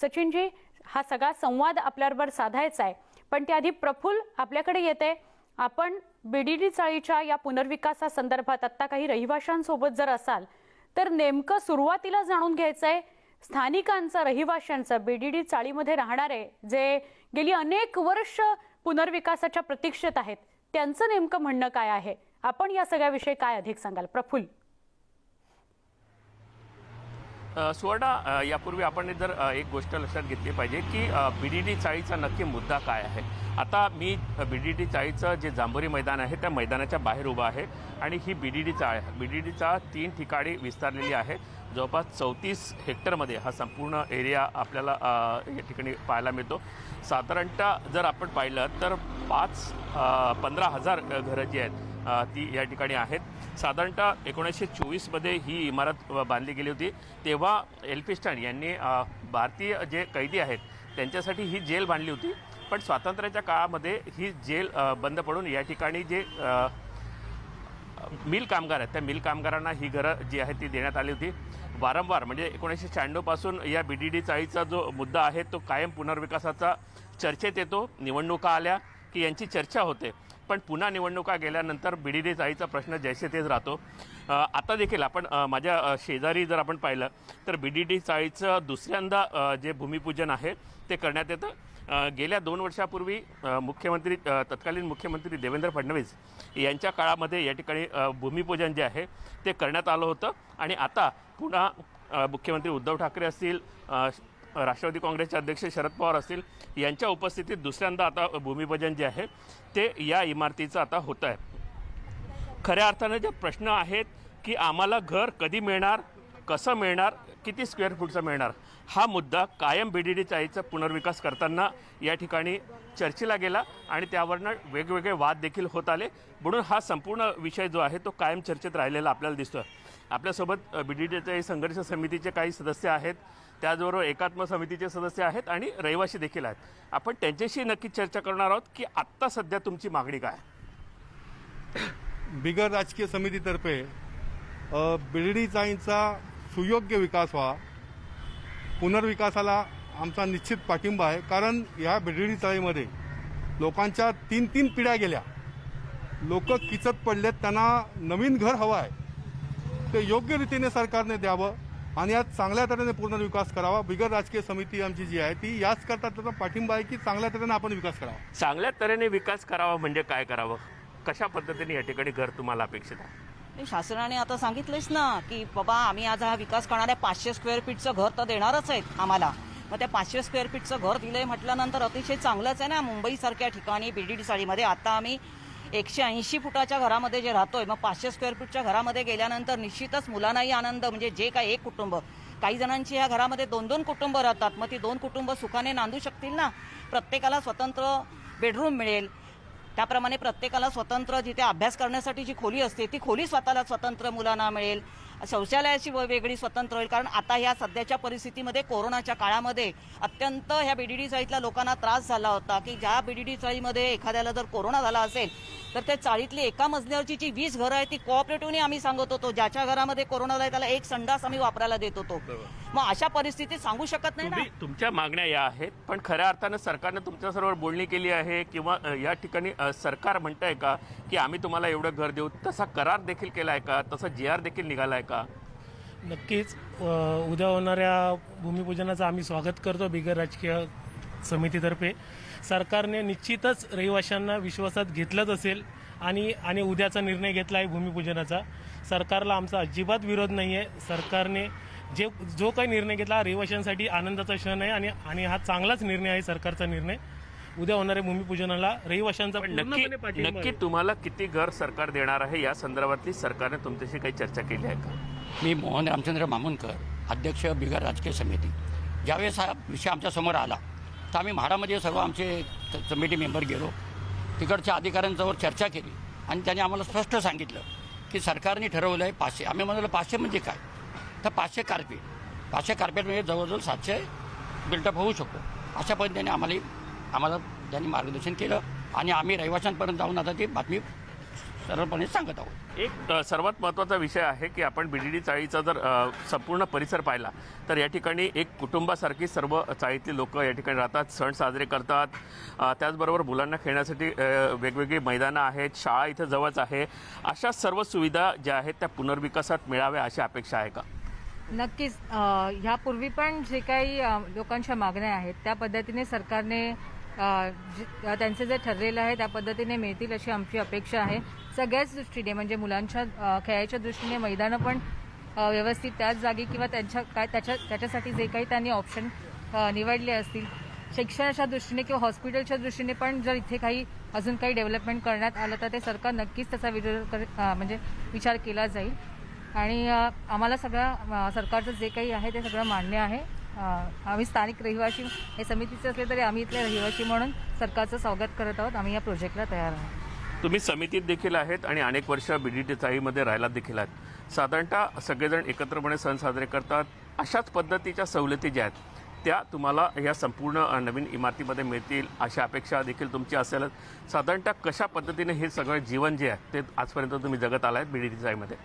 सचिनजी, हा सगळा संवाद आपल्याबरोबर साधायचा आहे, पण त्याआधी प्रफुल्ल आपल्याकडे येते. आपण बीडीडी चाळीच्या या पुनर्विकासासंदर्भात आता काही रहिवाशांसोबत जर असाल तर नेमकं सुरुवातीला जाणून घ्यायचंय स्थानिकांचं, रहिवाशांचं, बीडीडी चाळीमध्ये राहणारे जे गेली अनेक वर्ष पुनर्विकासाच्या प्रतीक्षेत आहेत त्यांचं नेमकं म्हणणं काय आहे. आपण या सगळ्याविषयी काय अधिक सांगाल प्रफुल्ल? सुवर्णा, यापूर्वी आपण जर एक गोष्ट लक्षात घेतली पाहिजे की बीडीडी चाळीचा नक्की मुद्दा काय आहे. आता मी बीडीडी चाळीचं जे जांभोरी मैदान आहे त्या मैदानाच्या बाहेर उभा आहे आणि ही बीडीडी चाळ 3 ठिकाणी विस्तारलेली आहे. जवळपास 34 हेक्टरमध्ये हा संपूर्ण एरिया आपल्याला या ठिकाणी पाहायला मिळतो. साधारणतः जर आपण पाहिलं तर 15,000 घरं जी आहेत ती या ठिकाणी आहेत. साधारणतः 1924मध्ये ही इमारत बांधली गेली होती. तेव्हा एल्फिन्स्टन यांनी भारतीय जे कैदी आहेत त्यांच्यासाठी ही जेल बांधली होती. पण स्वातंत्र्याच्या काळामध्ये ही जेल बंद पडून या ठिकाणी जे मिल कामगार आहेत त्या मिल कामगारांना ही घरं जी आहेत ती देण्यात आली होती. वारंवार म्हणजे 1996 पासून या बीडीडी चाळीचा जो मुद्दा आहे तो कायम पुनर्विकासाचा चर्चेत येतो. निवडणुका आल्या की यांची चर्चा होते, पण पुन्हा निवडणुका गेल्यानंतर बीडीडी चाळीचा प्रश्न जैसे तेच राहतो. आता देखील आपण माझ्या शेजारी जर आपण पाहिलं तर बीडीडी चाळीचं दुसऱ्यांदा जे भूमिपूजन आहे ते करण्यात येतं. गेल्या 2 वर्षापूर्वी तत्कालीन मुख्यमंत्री देवेंद्र फडणवीस यांच्या काळामध्ये या ठिकाणी भूमिपूजन जे आहे ते करण्यात आलं होतं आणि आता पुन्हा मुख्यमंत्री उद्धव ठाकरे असतील, राष्ट्रवादी काँग्रेसचे अध्यक्ष शरद पवार असतील यांच्या उपस्थितीत दुसऱ्यांदा आता भूमिपूजन जे आहे ते या इमारतीचं आता होतं आहे. खऱ्या अर्थाने जे प्रश्न आहेत की आम्हाला घर कधी मिळणार, कसं मिळणार, किती स्क्वेअर फूटचं मिळणार, हा मुद्दा कायम बीडीडी चाळीचा पुनर्विकास करताना या ठिकाणी चर्चेला गेला आणि त्यावरनं वेगवेगळे वाद देखील होत आले. म्हणून हा संपूर्ण विषय जो आहे तो कायम चर्चेत राहिलेला आपल्याला दिसतो. आपल्यासोबत बीडीडी चाळी संघर्ष समितीचे काही सदस्य आहेत, त्याचबरोबर एकात्म समितीचे सदस्य आहेत आणि रहिवासी देखील आहेत. आपण त्यांच्याशी नक्की चर्चा करणार आहोत की आत्ता सध्या तुमची मागणी काय. बिगर राजकीय समितीतर्फे बीडीडी चाळींचा सुयोग्य विकास व्हा, पुनर्विकासाला आमचा निश्चित पाठिंबा आहे. कारण या बीडीडी चाळीमध्ये लोकांच्या 3 पिढ्या गेल्या, लोक किचत पडलेत, त्यांना नवीन घर हवं आहे. ते योग्य रीतीने सरकारने द्यावं आणि यात चांगल्या तऱ्हेने पुनर्विकास करावा. बिगर राजकीय समिती आमची जी आहे ती याच करता त्याचा पाठिंबा आहे की चांगल्या तऱ्हेने आपण विकास करावा. चांगल्या तऱ्हेने विकास करावा म्हणजे काय करावं, कशा पद्धतीने या ठिकाणी घर तुम्हाला अपेक्षित आहे. शासनाने आता सांगितलंच ना की बाबा आम्ही आज हा विकास करणाऱ्या 500 स्क्वेअर फीटचं घर तर देणारच आहेत आम्हाला. मग त्या 500 स्क्वेअर फीटचं घर दिलंय म्हटल्यानंतर अतिशय चांगलंच आहे ना. मुंबईसारख्या ठिकाणी बीडीडी चाळीमध्ये आता आम्ही 180 फुटाच्या घरामध्ये जे राहतोय, मग 500 स्क्वेअर फीटच्या घरामध्ये गेल्यानंतर निश्चितच मुलांनाही आनंद. म्हणजे जे काही एक कुटुंब, काही जणांची ह्या घरामध्ये 2-2 कुटुंब राहतात, मग ती 2 कुटुंब सुखाने नांदू शकतील ना. प्रत्येकाला स्वतंत्र बेडरूम मिळेल, त्याप्रमाणे प्रत्येकाला स्वतंत्र जिथे अभ्यास करण्यासाठी जी खोली असते ती खोली स्वतःला स्वतंत्र मुलांना मिळेल. शौचालयाची वेगळी स्वतंत्र होईल. कारण आता ह्या सध्याच्या परिस्थितीमध्ये कोरोनाच्या काळामध्ये अत्यंत ह्या बीडीडी चाळीतल्या लोकांना त्रास झाला होता की ज्या बीडीडी चाळीमध्ये एखाद्याला जर कोरोना झाला असेल तर त्या चाळीतली एका मजल्यावरची जी 20 घरं आहेत ती कोऑपरेटिव्हने आम्ही सांगत होतो. ज्याच्या घरामध्ये कोरोना झाला त्याला एक संडास आम्ही वापरायला देत होतो. मग अशा परिस्थितीत सांगू शकत नाही ना. तुमच्या मागण्या या आहेत, पण खऱ्या अर्थानं सरकारने तुमच्याबरोबर बोलणी केली आहे किंवा या ठिकाणी सरकार म्हणतंय का की आम्ही तुम्हाला एवढं घर देऊ, तसा करार देखील केला आहे का, तसा GR देखील निघाला आहे का? नक्कीच उद्या होणाऱ्या भूमिपूजनाचं आम्ही स्वागत करतो बिगर राजकीय समितीतर्फे. सरकारने निश्चितच रहिवाशांना विश्वासात घेतलंच असेल आणि उद्याचा निर्णय घेतला आहे भूमिपूजनाचा. सरकारला आमचा अजिबात विरोध नाही आहे. सरकारने जो काही निर्णय घेतला रहिवाशांसाठी आनंदाचा क्षण आहे आणि हा चांगलाच निर्णय आहे सरकारचा निर्णय. उद्या होणाऱ्या भूमिपूजनाला रहिवाशांचा नक्की तुम्हाला किती घर सरकार देणार आहे या संदर्भातली सरकारने तुमच्याशी काही चर्चा केली आहे का? मी मोहन रामचंद्र मामुनकर, अध्यक्ष बिगर राजकीय समिती. ज्यावेळेस हा विषय आमच्यासमोर आला तर आम्ही म्हाडामध्ये सर्व आमचे कमिटी मेंबर गेलो, तिकडच्या अधिकाऱ्यांजवळ चर्चा केली आणि त्यांनी आम्हाला स्पष्ट सांगितलं की सरकारने ठरवलं आहे 500. आम्ही म्हणालो 500 म्हणजे काय, तर 500 कार्पेट म्हणजे जवळजवळ 700 बिल्टअप होऊ शकतो. अशा पद्धतीने आम्हाला त्यांनी मार्गदर्शन केलं आणि आम्ही रहिवाशांपर्यंत जाऊन आता ती बातमी सरळपणे सांगत आहोत. एक सर्वात महत्त्वाचा विषय आहे की आपण बीडीडी चाळीचा जर संपूर्ण परिसर पाहिला तर या ठिकाणी एक कुटुंबासारखी सर्व चाळीतली लोक या ठिकाणी राहतात, सण साजरे करतात. त्याचबरोबर मुलांना खेळण्यासाठी वेगवेगळी मैदानं आहेत, शाळा इथं जवळच आहे. अशा सर्व सुविधा ज्या आहेत त्या पुनर्विकासात मिळाव्या अशी अपेक्षा आहे का? नक्कीच. ह्यापूर्वी पण जे काही लोकांच्या मागण्या आहेत त्या पद्धतीने सरकारने त्यांचे जे ठरलेलं आहे त्या पद्धतीने मिळतील अशी आमची अपेक्षा आहे. सगळ्याच दृष्टीने म्हणजे मुलांच्या खेळायच्या दृष्टीने मैदानं पण व्यवस्थित त्याच जागी किंवा त्याच्यासाठी जे काही त्यांनी ऑप्शन निवडले असतील, शिक्षणाच्या दृष्टीने किंवा हॉस्पिटलच्या दृष्टीने पण जर इथे काही अजून काही डेव्हलपमेंट करण्यात आलं तर ते सरकार नक्कीच त्याचा म्हणजे विचार केला जाईल. आणि आम्हाला सगळं सरकारचं जे काही आहे ते सगळं मान्य आहे. आम्ही स्थानिक रहिवासी हे समितीचे असले तरी आम्ही इथले रहिवासी म्हणून सरकारचं स्वागत करत आहोत. आम्ही या प्रोजेक्टला तयार आहोत. तुम्ही समितीत देखील आहेत आणि अनेक वर्ष बीडीडी चाळीमध्ये राहायला देखील आहेत. साधारणतः सगळेजण एकत्रपणे सण साजरे करतात. अशाच पद्धतीच्या सवलती ज्या आहेत त्या तुम्हाला या संपूर्ण नवीन इमारतीमध्ये मिळतील अशा अपेक्षा देखील तुमची असेलच. साधारणतः कशा पद्धतीने हे सगळं जीवन जे आहे ते आजपर्यंत तुम्ही जगत आला आहेत बीडीडी चाळीमध्ये?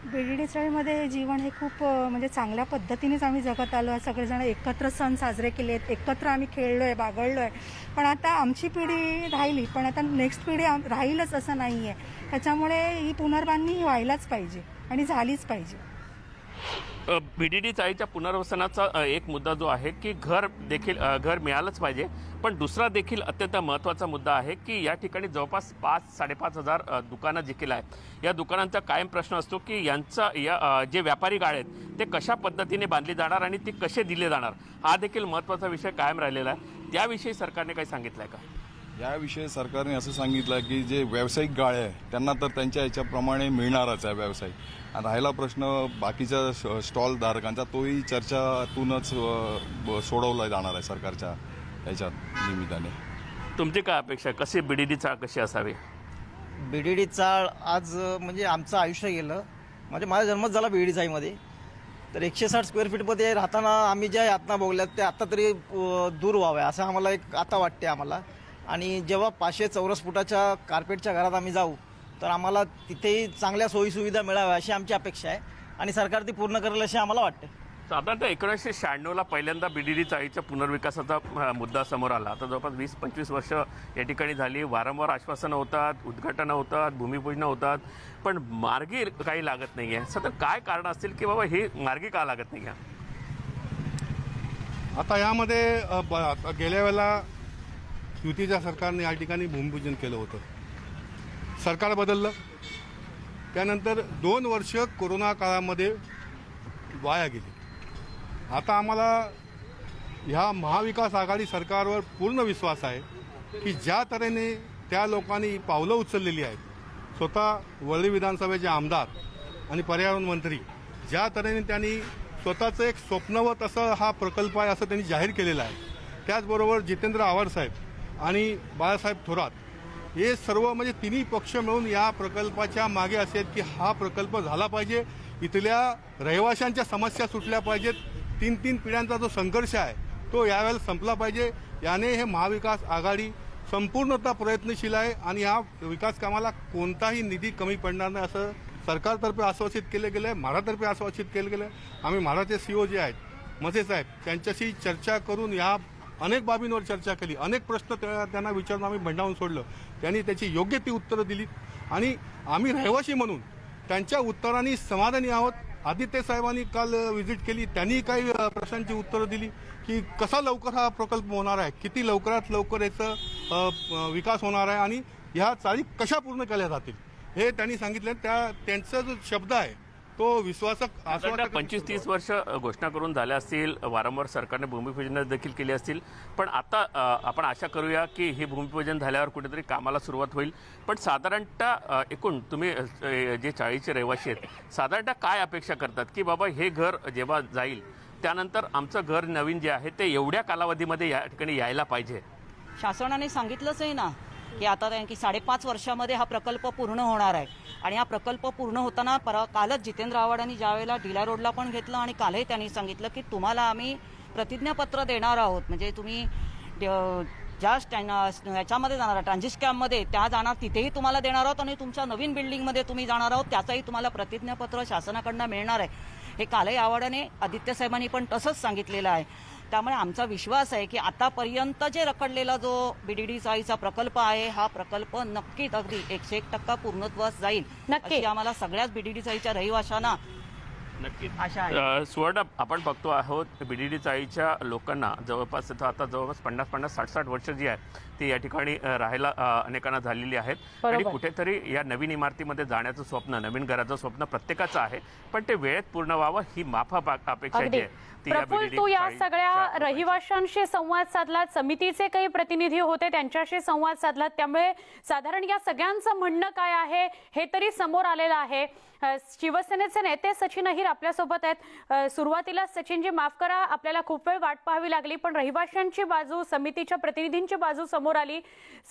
बीडीडी चाळीमध्ये जीवन हे खूप म्हणजे चांगल्या पद्धतीनेच आम्ही जगत आलो आहे. सगळेजण एकत्र सण साजरे केले आहेत, एकत्र आम्ही खेळलो आहे, बागडलो आहे. पण आता आमची पिढी राहिली, पण आता नेक्स्ट पिढी राहीलच असं नाही आहे. त्याच्यामुळे ही पुनर्बांधणी ही व्हायलाच पाहिजे आणि झालीच पाहिजे. बीडीडी चाळीच्या पुनर्वसनाचा एक मुद्दा जो आहे की घर मिळालंच पाहिजे. पण दुसरा देखील अत्यंत महत्त्वाचा मुद्दा आहे की या ठिकाणी जवळपास 5-5,500 दुकानं देखील आहेत. या दुकानांचा कायम प्रश्न असतो की यांचा जे व्यापारी गाळे आहेत ते कशा पद्धतीने बांधले जाणार आणि ते कसे दिले जाणार, हा देखील महत्त्वाचा विषय कायम राहिलेला आहे. त्याविषयी सरकारने काही सांगितलं आहे का? याविषयी सरकारने असं सांगितलं की जे व्यावसायिक गाळे आहे त्यांना तर त्यांच्या ह्याच्याप्रमाणे मिळणारच आहे व्यावसायिक. आणि राहिला प्रश्न बाकीच्या स्टॉल धारकांचा तोही चर्चातूनच सोडवला जाणार आहे सरकारच्या ह्याच्यात निमित्ताने. तुमची काय अपेक्षा आहे? कशी बीडीडी चाळ कशी असावी? बीडीडी चाळ आज म्हणजे आमचं आयुष्य गेलं. म्हणजे माझा जन्मच झाला बीडीडी चाळीमध्ये. तर 160 स्क्वेअर फीटमध्ये राहताना आम्ही ज्या यातना भोगल्यात ते आता तरी दूर व्हाव्या असं आम्हाला एक आता वाटते आम्हाला. आणि जेव्हा 500 चौरस फुटाच्या कार्पेटच्या घरात आम्ही जाऊ तर आम्हाला तिथेही चांगल्या सोयीसुविधा मिळाव्या अशी आमची अपेक्षा आहे आणि सरकार ती पूर्ण करेल असे आम्हाला वाटते. साधारणतः 1996ला पहिल्यांदा बीडीडी चाळीच्या पुनर्विकासाचा मुद्दा समोर आला. आता जवळपास 20-25 वर्ष या ठिकाणी झाली. वारंवार आश्वासनं होतात, उद्घाटनं होतात, भूमिपूजनं होतात, पण मार्गी काही लागत नाही आहे. सतत काय कारण असतील की बाबा हे मार्गी का लागत नाही आहे? आता यामध्ये गेल्या वेळेला युतीच्या सरकारने या ठिकाणी भूमिपूजन केलं होतं. सरकार बदललं, त्यानंतर 2 वर्ष कोरोना काळामध्ये वाया गेली. आता आम्हाला ह्या महाविकास आघाडी सरकारवर पूर्ण विश्वास आहे की ज्या तऱ्हेने त्या लोकांनी पावलं उचललेली आहेत, स्वतः वरळी विधानसभेचे आमदार आणि पर्यावरण मंत्री ज्या तऱ्हेने त्यांनी स्वतःचं एक स्वप्नवत असं हा प्रकल्प आहे असं त्यांनी जाहीर केलेला आहे. त्याचबरोबर जितेंद्र आव्हाड साहेब आणि बाळासाहेब थोरात हे सर्व म्हणजे तिन्ही पक्ष मिळून या प्रकल्पाच्या मागे असे आहेत की हा प्रकल्प झाला पाहिजे, इथल्या रहिवाशांच्या समस्या सुटल्या पाहिजेत, 3 पिढ्यांचा जो संघर्ष आहे तो यावेळेला संपला पाहिजे. याने हे महाविकास आघाडी संपूर्णतः प्रयत्नशील आहे आणि या विकास कामाला कोणताही निधी कमी पडणार नाही असं सरकारतर्फे आश्वासित केलं गेलं आहे, म्हाडातर्फे आश्वासित केलं गेलं आहे. आम्ही म्हाडाचे CEO जे आहेत मसे साहेब त्यांच्याशी चर्चा करून या अनेक बाबींवर चर्चा केली, अनेक प्रश्न त्यांना विचारून आम्ही भंडावून सोडलं. त्यांनी त्याची योग्य ती उत्तरं दिली आणि आम्ही रहिवासी म्हणून त्यांच्या उत्तरांनी समाधानी आहोत. आदित्य साहेबांनी काल व्हिजिट केली, त्यांनी काही प्रश्नांची उत्तरं दिली की कसा लवकर हा प्रकल्प होणार आहे, किती लवकरात लवकर याचा विकास होणार आहे आणि ह्या चाळी कशा पूर्ण केल्या जातील हे त्यांनी सांगितलं. त्यांचा जो शब्द आहे तो विश्वासक 25-30 वर्ष घोषणा करून झाल्या असतील, वारंवार सरकारने भूमिपूजन देखील केली असतील, पण आता आपण आशा करूया की हे भूमिपूजन झाल्यावर कुठेतरी कामाला सुरुवात होईल. पण साधारणतः एकूण तुम्ही जे चाळीचे रहिवासी आहेत साधारणतः काय अपेक्षा करतात की बाबा हे घर जेव्हा जाईल त्यानंतर आमचं घर नवीन जे आहे ते एवढ्या कालावधीमध्ये या ठिकाणी यायला पाहिजे? शासनाने सांगितलंच आहे ना की आता की 5.5 वर्षामध्ये हा प्रकल्प पूर्ण होणार आहे. आणि हा प्रकल्प पूर्ण होताना कालच जितेंद्र आव्हाडांनी ज्यावेळेला ढिला रोडला पण घेतलं आणि कालही त्यांनी सांगितलं की तुम्हाला आम्ही प्रतिज्ञापत्र देणार आहोत, म्हणजे तुम्ही ज्या ह्याच्यामध्ये जाणार ट्रान्झिट कॅम्पमध्ये त्या जाणार तिथेही तुम्हाला देणार आहोत आणि तुमच्या नवीन बिल्डिंगमध्ये तुम्ही जाणार आहोत त्याचाही तुम्हाला प्रतिज्ञापत्र शासनाकडनं मिळणार आहे. हे कालही आवाडाने आदित्य साहेबांनी पण तसंच सांगितलेलं आहे. त्यामुळे आमचा विश्वास आहे की आतापर्यंत जे रखडलेला जो BDD चाळीचा प्रकल्प आहे हा प्रकल्प नक्कीच अगदी 101% पूर्णत्वास जाईल नक्की. अशी आम्हाला सगळ्याच BDD चाळीच्या रहिवाशांना नक्कीच आशा आहे. सुवर्ण, आपण बघतो आहोत BDD चाळीच्या लोकांना जवळपास इथं आता जवळपास 50-50, 60-60 वर्ष जी आहेत ती या ठिकाणी राहायला अनेकांना झालेली आहेत. आणि बरोबर. कुठेतरी या नवीन इमारतीमध्ये जाण्याचं स्वप्न, नवीन घराचं स्वप्न प्रत्येकाचं आहे, पण ते वेळेत पूर्ण व्हावं ही माफक अपेक्षा जी अगदी. आहे ती या प्रफुल्ल, BDD तू या चाळीच्या सगळ्या लोकांची. रहिवाशांशी संवाद साधलात, समितीचे काही प्रतिनिधी होते त्यांच्याशी संवाद साधलात, त्यामुळे साधारण या सगळ्यांचं म्हणणं काय आहे हे तरी समोर आलेलं आहे. शिवसेनेचे नेते सचिन अहिर आपल्यासोबत आहेत. सुरुवातीला सचिनजी माफ करा, आपल्याला खूप वेळ वाट पाहावी लागली, पण रहिवाशांची बाजू, समितीच्या प्रतिनिधींची बाजू समोर आली.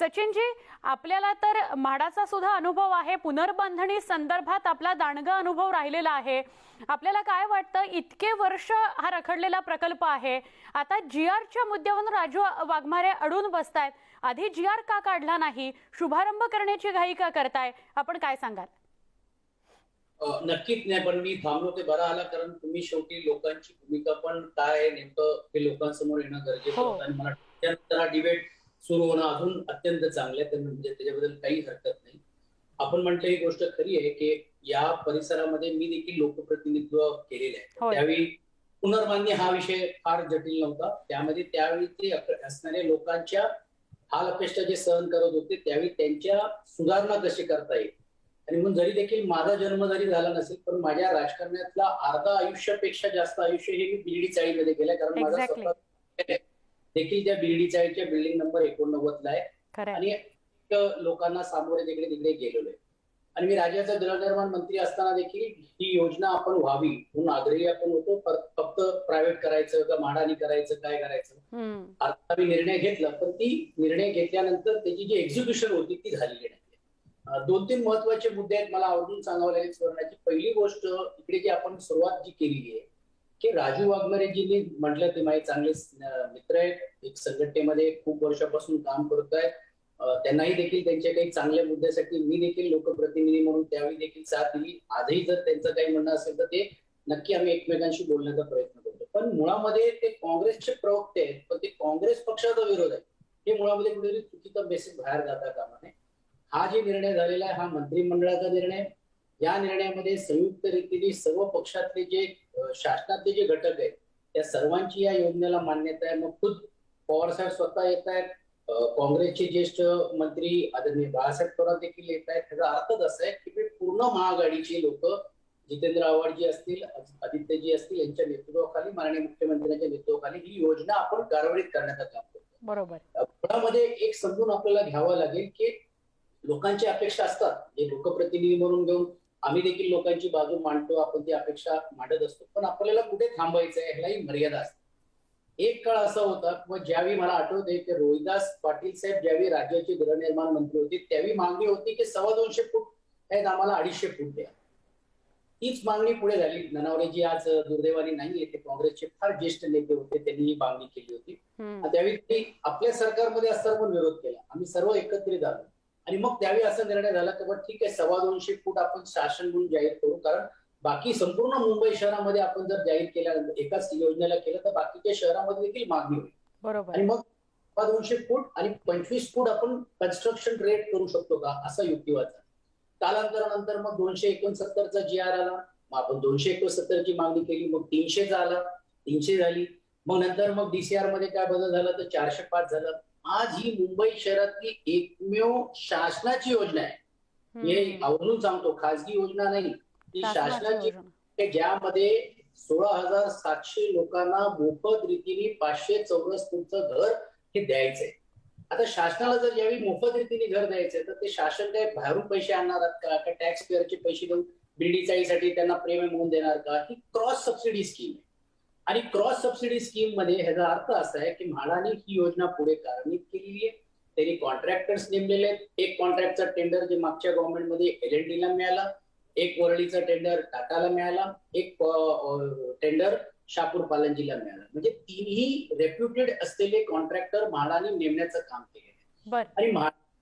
सचिनजी, आपल्याला तर म्हाडाचा सुद्धा अनुभव आहे, पुनर्बांधणी संदर्भात आपला दांडगा अनुभव राहिलेला आहे. आपल्याला काय वाटतं, इतके वर्ष हा रखडलेला प्रकल्प आहे, आता GRच्या मुद्द्यावरून राजू वाघमारे अडून बसतायत, आधी GR का काढला नाही, शुभारंभ करण्याची घाई का करताय, आपण काय सांगाल? नक्कीच नाही, पण मी थांबलो ते बरं आला, कारण तुम्ही शेवटी लोकांची भूमिका पण काय आहे नेमकं हे लोकांसमोर येणं गरजेचं हो. होतं आणि मला त्यानंतर हा डिबेट सुरू होणं अजून अत्यंत चांगलं आहे, म्हणजे त्याच्याबद्दल काही हरकत नाही. आपण म्हटलं ही गोष्ट खरी आहे की या परिसरामध्ये मी देखील लोकप्रतिनिधित्व केलेलं आहे. होय. त्यावेळी पुनर्बांधणी हा विषय फार जटिल नव्हता. त्यामध्ये त्यावेळी ते असणाऱ्या लोकांच्या हाल अपेष्टा जे सहन करत होते त्यावेळी त्यांच्या सुधारणा कशी करता येईल, आणि म्हणून जरी देखील माझा जन्म जरी झाला नसेल पण माझ्या राजकारणातला अर्धा आयुष्यापेक्षा जास्त आयुष्य हे मी BDD चाळीमध्ये गेलंय, कारण माझा Exactly. स्वतः देखील त्या BDD चाळीच्या बिल्डिंग नंबर 89 ला आहे खरं आणि लोकांना सामोरे तिकडे तिकडे गेलेलो आहे. आणि मी राज्याचा गृहनिर्माण मंत्री असताना देखील ही योजना आपण व्हावी म्हणून आग्रही आपण होतो. फक्त प्रायव्हेट करायचं का म्हाडानी करायचं, काय करायचं, आता मी निर्णय घेतला, पण ती निर्णय घेतल्यानंतर त्याची जी एक्झिक्युशन होती ती झालेली नाही. 2-3 महत्वाचे मुद्दे आहेत मला आवडून सांगावं लागेल स्वर्णाची. पहिली गोष्ट, इकडे जी आपण सुरुवात जी केलेली आहे की राजू वाघमारेजींनी म्हटलं, ते माझे चांगले मित्र आहेत, एक संघटनेमध्ये खूप वर्षापासून काम करत आहेत, त्यांनाही देखील त्यांच्या काही चांगल्या मुद्द्यासाठी मी देखील लोकप्रतिनिधी म्हणून त्यावेळी देखील साथ दिली. आजही जर त्यांचं काही म्हणणं असेल तर ते नक्की आम्ही एकमेकांशी बोलण्याचा प्रयत्न करतो. पण मुळामध्ये ते काँग्रेसचे प्रवक्ते आहेत, पण ते काँग्रेस पक्षाचा विरोध आहे, हे मुळामध्ये कुठेतरी चुकीचा मेसेज बाहेर जाता कामा नये. हा जे निर्णय झालेला आहे हा मंत्रिमंडळाचा निर्णय. या निर्णयामध्ये संयुक्त रीतीने सर्व पक्षातले जे शासनातले जे घटक आहेत त्या सर्वांची या योजनेला मान्यता आहे. मग खुद पवार साहेब स्वतः येत आहेत, काँग्रेसचे ज्येष्ठ मंत्री आदरणीय बाळासाहेब थोरात देखील येत आहेत. त्याचा अर्थच असा आहे की पूर्ण महाआघाडीची लोक, जितेंद्र आव्हाडजी असतील, आदित्यजी असतील, यांच्या नेतृत्वाखाली, माननीय मुख्यमंत्र्यांच्या नेतृत्वाखाली ही योजना आपण कारवाईत करण्याचं काम करतो. बरोबर. मुळामध्ये एक समजून आपल्याला घ्यावं लागेल की लोकांची अपेक्षा असतात, हे लोकप्रतिनिधी म्हणून घेऊन आम्ही देखील लोकांची बाजू मांडतो, आपण ती अपेक्षा मांडत असतो, पण आपल्याला कुठे थांबायचं आहे ह्यालाही मर्यादा असते. एक काळ असा होता किंवा ज्यावेळी मला आठवतंय की रोहिदास पाटील साहेब ज्यावेळी राज्याचे गृहनिर्माण मंत्री होते त्यावेळी मागणी होती की 250 फूट आहेत, आम्हाला 250 फूट द्या. तीच मागणी पुढे झाली. ननावरेजी आज दुर्दैवाने नाहीये, ते काँग्रेसचे फार ज्येष्ठ नेते होते, त्यांनी ही मागणी केली होती. त्यावेळी आपल्या सरकारमध्ये असताना पण विरोध केला, आम्ही सर्व एकत्रित आलो आणि मग त्यावेळी असा निर्णय झाला की ठीक आहे 250 फूट आपण शासन म्हणून जाहीर करू, कारण बाकी संपूर्ण मुंबई शहरामध्ये आपण जर जाहीर केल्यानंतर एकाच योजनेला केलं तर बाकीच्या शहरामध्ये देखील मागणी होईल. बरोबर. आणि मग 250 फूट आणि 25 फूट आपण कन्स्ट्रक्शन रेट करू शकतो का, असा युक्तिवाद झाला. कालांतरानंतर मग 269चा GR आला, मग आपण 271 ची मागणी केली, मग 300 आला, 300 झाली, मग नंतर मग DCR मध्ये काय बदल झाला तर 405 झालं. आज ही मुंबई शहरातली एकमेव शासनाची योजना आहे, हे आवर्जून सांगतो, खासगी योजना नाही, ती शासनाची, ज्यामध्ये 16,700 लोकांना मोफत रीतीने 500 चौरस फूटचं घर हे द्यायचंय. आता शासनाला जर ज्यावेळी मोफत रीतीने घर द्यायचंय तर ते शासन काय बाहेरून पैसे आणणार का, टॅक्स पेअरचे पैसे देऊन BDD चाळीसाठी त्यांना प्रेम म्हणून देणार का, ही क्रॉस सबसिडी स्कीम आहे. आणि क्रॉस सबसिडी स्कीम मध्ये ह्याचा अर्थ असा आहे की म्हाडाने ही योजना पुढे कार्यान्वित केलेली आहे, त्यांनी कॉन्ट्रॅक्टर्स नेमलेले आहेत. एक कॉन्ट्रॅक्टचा टेंडर जे मागच्या गव्हर्नमेंटमध्ये LNT ला मिळाला, एक वरळीचा टेंडर टाटाला मिळाला, एक टेंडर शहापूर पालनजीला मिळालं. म्हणजे तिन्ही रेप्युटेड असलेले कॉन्ट्रॅक्टर म्हाडाने नेमण्याचं काम केलेलं बर आणि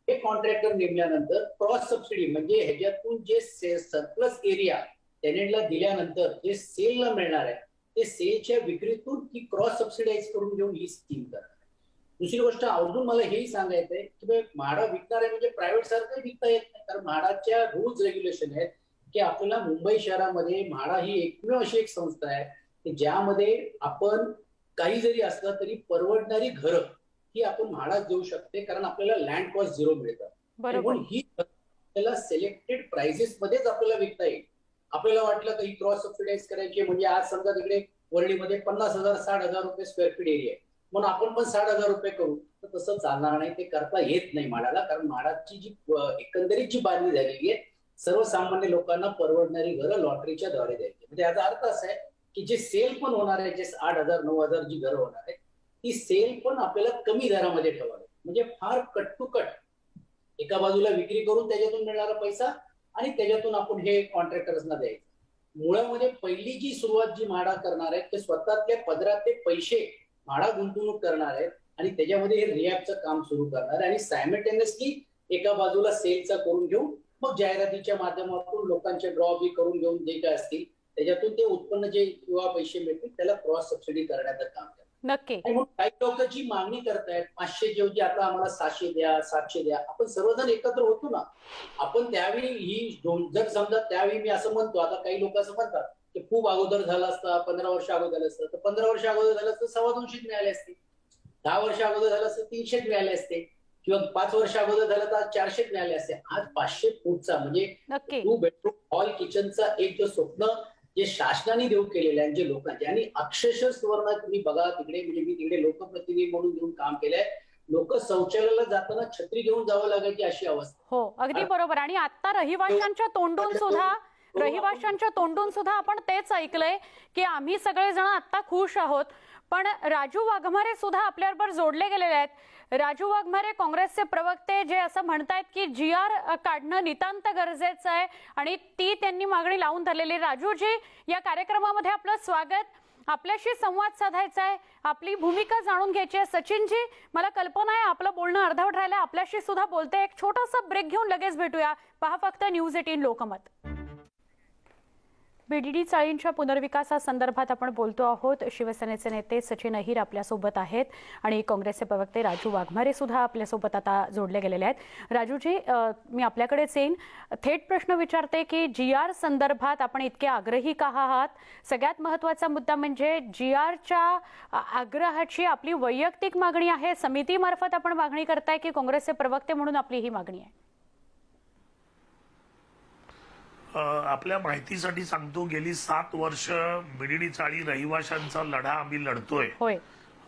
हे कॉन्ट्रॅक्टर नेमल्यानंतर क्रॉस सबसिडी म्हणजे ह्याच्यातून जे सरप्लस एरिया टेनेंटला दिल्यानंतर जे सेलला मिळणार आहे ते सेलच्या विक्रीतून ती क्रॉस सबसिडाईज करून घेऊन ही स्कीम करणार. दुसरी गोष्ट अजून मला हेही सांगायचंय की म्हाडा विकणार आहे म्हणजे प्रायव्हेट सारखं विकता येत नाही, कारण म्हाडाच्या रूल्स रेग्युलेशन आहेत की आपल्याला मुंबई शहरामध्ये म्हाडा ही एकमेव अशी एक संस्था आहे की ज्यामध्ये आपण काही जरी असलं तरी परवडणारी घरं ही आपण म्हाडाच देऊ शकते, कारण आपल्याला लँड कॉस्ट 0 मिळतं. बरोबर ही आपल्याला सिलेक्टेड प्राइसेस मध्येच आपल्याला विकता येईल. आपल्याला वाटलं की क्रॉस सबसिडाईज करायची म्हणजे आज समजा तिकडे वरळीमध्ये 50,000 60,000 रुपये स्क्वेअर फीट एरिया आहे म्हणून आपण पण 60,000 रुपये करू, तर तसं चालणार नाही. ते करता येत नाही म्हाडाला, कारण म्हाडाची जी एकंदरीत जी बांधणी झालेली आहे सर्वसामान्य लोकांना परवडणारी घरं लॉटरीच्या द्वारे द्यायची. म्हणजे याचा अर्थ असा आहे की जे सेल पण होणार आहे, जे 8,000 9,000 जी घरं होणार आहे ती सेल पण आपल्याला कमी दरामध्ये ठेवावी. म्हणजे फार कट टू कट एका बाजूला विक्री करून त्याच्यातून मिळणारा पैसा आणि त्याच्यातून आपण हे कॉन्ट्रॅक्टर्सना द्यायचं. मुळामध्ये पहिली जी सुरुवात जी म्हाडा करणार आहे ते स्वतःतल्या पदरात ते पैसे म्हाडा गुंतवणूक करणार आहेत आणि त्याच्यामध्ये हे रिहॅबचं काम सुरू करणार आहे आणि सायमल्टेनियसली एका बाजूला सेलचा करून घेऊन मग जाहिरातीच्या माध्यमातून लोकांचे ड्रॉ बी करून घेऊन जे काय असतील त्याच्यातून ते उत्पन्न जे किंवा पैसे मिळतील त्याला क्रॉस सबसिडी करण्याचं काम करतात. नक्की. आणि म्हणून काही लोक जी मागणी करतायत 500 जेवढी आता आम्हाला 600 द्या 700 द्या, आपण सर्वजण एकत्र होतो ना. आपण त्यावेळी ही जर समजा त्यावेळी मी असं म्हणतो, आता काही लोक असं म्हणतात की खूप अगोदर झालं असतं 15 वर्ष अगोदर झालं असतं, तर 15 वर्ष अगोदर झालं असतं 250 मिळाले असते, 10 वर्ष अगोदर झालं असतं 300 मिळाले असते किंवा 5 वर्ष अगोदर झालं तर 400 मिळाले असते. आज 500 फूटचा म्हणजे नक्की 2 बेडरूम हॉल किचनचा एक जो स्वप्न जे शासनाने देऊ केलेले आहे जे लोकांचे, आणि अक्षरशः सुवर्ण तुम्ही बघा तिकडे, म्हणजे मी तिकडे लोकप्रतिनिधी म्हणून घेऊन काम केलंय, लोक शौचालयाला जाताना छत्री घेऊन जावं लागायची अशी अवस्था. हो अगदी बरोबर. आणि आता रहिवाशांच्या तोंडून सुद्धा आपण तेच ऐकलंय की आम्ही सगळेजण आता खुश आहोत. पण राजू वाघमारे सुद्धा आपल्याबरोबर जोडले गेलेले आहेत. राजू वाघमारे काँग्रेसचे प्रवक्ते जे असं म्हणतायत की GR काढणं नितांत गरजेचं आहे आणि ती त्यांनी मागणी लावून धरलेली. राजूजी, या कार्यक्रमामध्ये आपलं स्वागत. आपल्याशी संवाद साधायचा आहे, आपली भूमिका जाणून घ्यायची आहे. सचिनजी, मला कल्पना आहे आपलं बोलणं अर्धवट राहिलं, आपल्याशी सुद्धा बोलते. एक छोटासा ब्रेक घेऊन लगेच भेटूया. पहा फक्त न्यूज 18 लोकमत. BDD चाळींच्या पुनर्विकासासंदर्भात आपण बोलतो आहोत. शिवसेनेचे नेते सचिन अहिर आपल्यासोबत आहेत आणि काँग्रेसचे प्रवक्ते राजू वाघमारे सुद्धा आपल्यासोबत आता जोडले गेलेले आहेत. राजूजी, मी आपल्याकडेच येईन. थेट प्रश्न विचारते की GR संदर्भात आपण इतके आग्रही का आहात? सगळ्यात महत्त्वाचा मुद्दा म्हणजे GRच्या आग्रहाची आपली वैयक्तिक मागणी आहे, समितीमार्फत आपण मागणी करताय की काँग्रेसचे प्रवक्ते म्हणून आपली ही मागणी आहे? आपल्या माहितीसाठी सांगतो, गेली 7 वर्ष BDD चाळी रहिवाशांचा लढा आम्ही लढतोय. होय.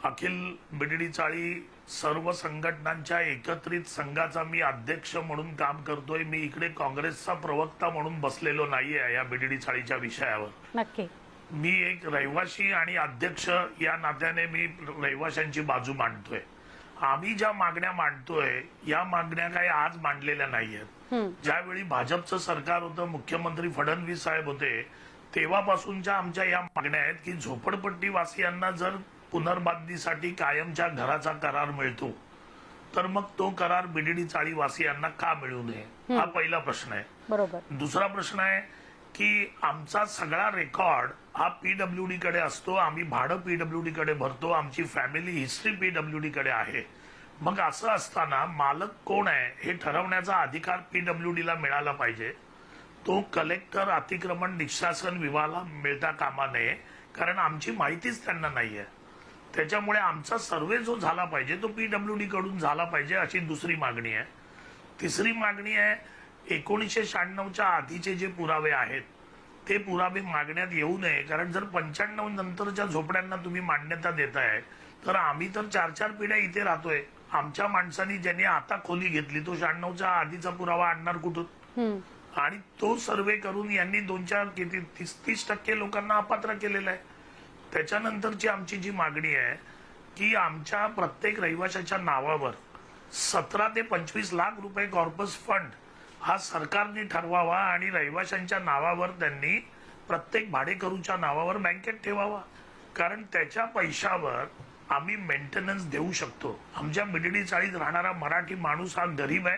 अखिल BDD चाळी सर्व संघटनांच्या एकत्रित संघाचा मी अध्यक्ष म्हणून काम करतोय. मी इकडे काँग्रेसचा प्रवक्ता म्हणून बसलेलो नाहीये या BDD चाळीच्या विषयावर. नक्की. मी एक रहिवाशी आणि अध्यक्ष या नात्याने मी रहिवाशांची बाजू मांडतोय. आम्ही ज्या मागण्या मांडतोय या मागण्या काही आज मांडलेल्या नाहीयेत. ज्यावेळी भाजपचं सरकार होतं, मुख्यमंत्री फडणवीस साहेब होते, तेव्हापासूनच्या आमच्या या मागण्या आहेत की झोपडपट्टी वासियांना जर पुनर्बांधणीसाठी कायमच्या घराचा करार मिळतो तर मग तो करार BDD चाळी वासियांना का मिळू नये, हा पहिला प्रश्न आहे. बरोबर. दुसरा प्रश्न आहे की आमचा सगळा रेकॉर्ड हा PWD कडे असतो. आम्ही भाडं PWD कडे भरतो, आमची फॅमिली हिस्ट्री PWD कडे आहे. मग असं असताना मालक कोण आहे हे ठरवण्याचा अधिकार PWD ला मिळाला पाहिजे. तो कलेक्टर अतिक्रमण निष्कासन विभागाला मिळता कामा नये, कारण आमची माहितीच त्यांना नाहीये. त्याच्यामुळे आमचा सर्वे जो झाला पाहिजे तो PWD कडून झाला पाहिजे, अशी दुसरी मागणी आहे. तिसरी मागणी आहे, 1996च्या आधीचे जे पुरावे आहेत ते पुरावे मागण्यात येऊ नये, कारण जर 95 नंतरच्या झोपड्यांना तुम्ही मान्यता देताय तर आम्ही तर 4-4 पिढ्या इथे राहतोय. आमच्या माणसांनी ज्यांनी आता खोली घेतली तो 96च्या आधीचा पुरावा आणणार कुठून? आणि तो सर्वे करून यांनी 2-4-30% लोकांना अपात्र केलेलं आहे. त्याच्यानंतरची आमची जी मागणी आहे की आमच्या प्रत्येक रहिवाशाच्या नावावर 17 ते 25 लाख रुपये कॉर्पस फंड हा सरकारने ठरवावा आणि रहिवाशांच्या नावावर त्यांनी प्रत्येक भाडेकरूच्या नावावर बँकेत ठेवावा. कारण त्याच्या पैशावर आम्ही मेंटेनन्स देऊ शकतो. आमच्या बीडीडी चाळीत राहणारा मराठी माणूस हा गरीब आहे.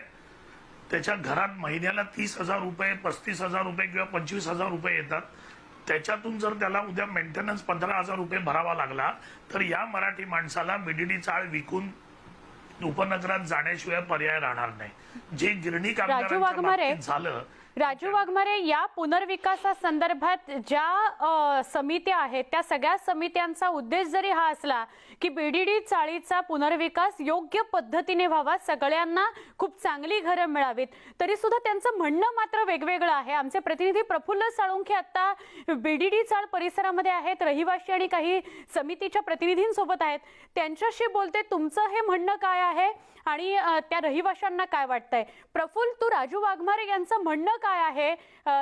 त्याच्या घरात महिन्याला 30,000 रुपये, 35,000 रुपये किंवा 25,000 रुपये येतात. त्याच्यातून जर त्याला उद्या मेंटेनन्स 15,000 रुपये भरावा लागला तर या मराठी माणसाला बीडीडी चाळ विकून उपनगरात जाण्याशिवाय पर्याय राहणार नाही. जे गिरणी कामगारांच्या बाबतीत झालं. राजू वाघमारे, या पुनर्विकासासंदर्भात ज्या समित्या आहेत त्या सगळ्या समित्यांचा उद्देश जरी हा असला की बीडीडी चाळीचा पुनर्विकास योग्य पद्धतीने व्हावा, सगळ्यांना खूप चांगली घरं मिळावीत, तरी सुद्धा त्यांचं म्हणणं मात्र वेगवेगळं आहे. आमचे प्रतिनिधी प्रफुल्ल साळुंखे आता बीडीडी चाळ परिसरामध्ये आहेत, रहिवासी आणि काही समितीच्या प्रतिनिधींसोबत आहेत. त्यांच्याशी बोलते. तुमचं हे म्हणणं काय आहे आणि त्या रहिवाशांना काय वाटतंय? प्रफुल्ल, तू राजू वाघमारे यांचं म्हणणं काय आहे